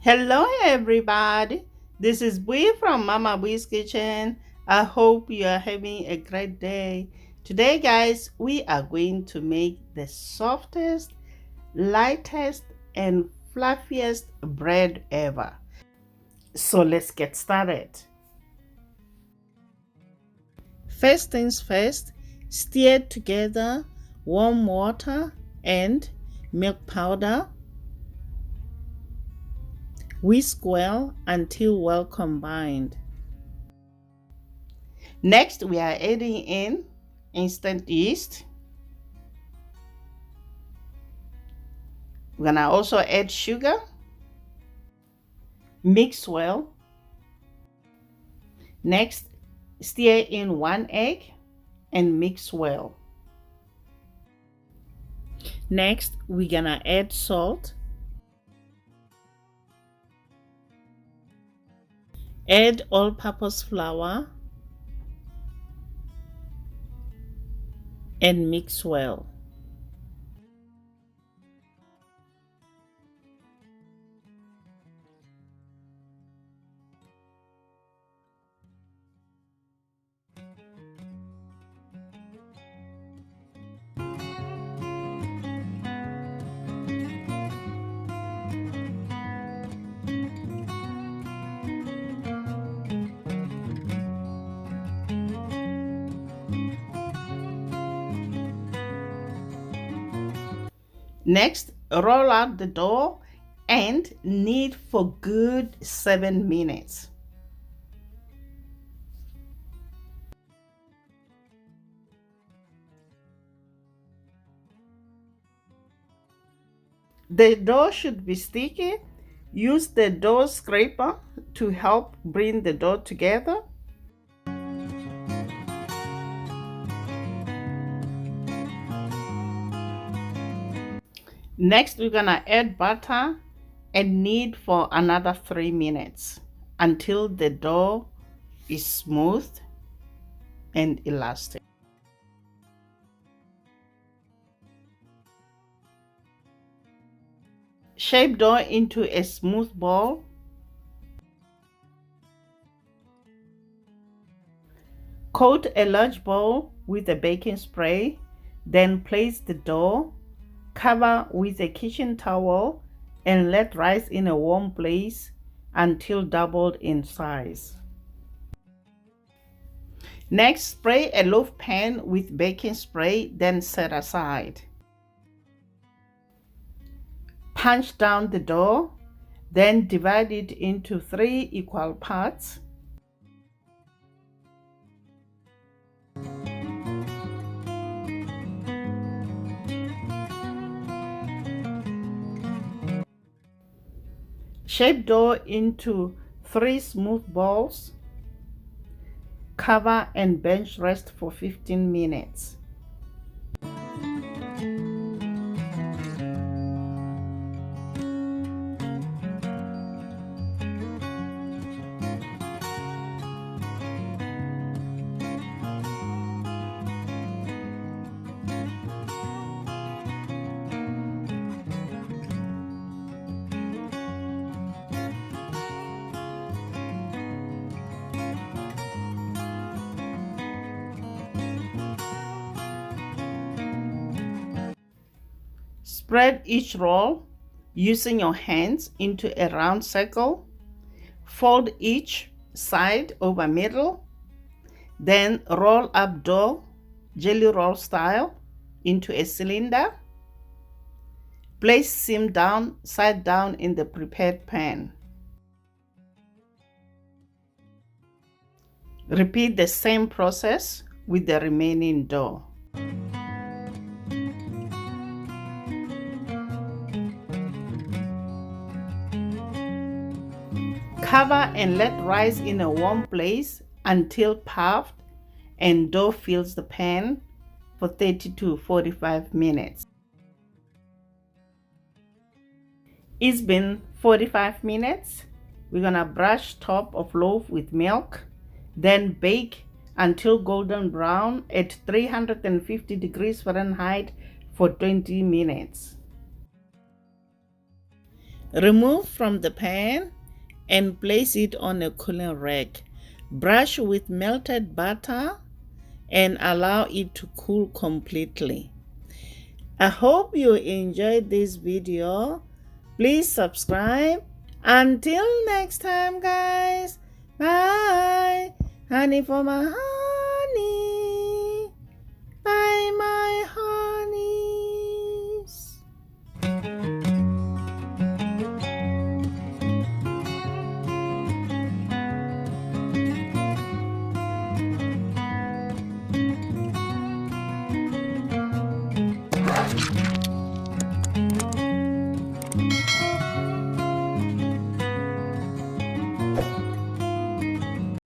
Hello, everybody. This is Bui from Mama Bui's Kitchen. I hope you are having a great day. Today, guys, we are going to make the softest, lightest, and fluffiest bread ever. So let's get started. First things first, stir together warm water and milk powder. Whisk well until well combined. Next, we are adding in instant yeast. We're gonna also add sugar. Mix well. Next, stir in 1 egg and mix well. Next, we're gonna add salt. Add all-purpose flour and mix well. Next, roll out the dough and knead for good 7 minutes. The dough should be sticky. Use the dough scraper to help bring the dough together. Next, we're gonna add butter and knead for another 3 minutes until the dough is smooth and elastic. Shape dough into a smooth ball. Coat a large bowl with a baking spray, then place the dough, cover with a kitchen towel, and let rise in a warm place until doubled in size. Next, spray a loaf pan with baking spray, then set aside. Punch down the dough, then divide it into 3 equal parts. Shape dough into 3 smooth balls. Cover and bench rest for 15 minutes. Spread each roll using your hands into a round circle. Fold each side over middle. Then roll up dough, jelly roll style, into a cylinder. Place seam down, side down in the prepared pan. Repeat the same process with the remaining dough. Cover and let rise in a warm place until puffed and dough fills the pan for 30 to 45 minutes. It's been 45 minutes. We're gonna brush top of loaf with milk, then bake until golden brown at 350 degrees Fahrenheit for 20 minutes. Remove from the pan and place it on a cooling rack. Brush with melted butter and allow it to cool completely. I hope you enjoyed this video. Please subscribe. Until next time, guys. Bye. Honey for my heart.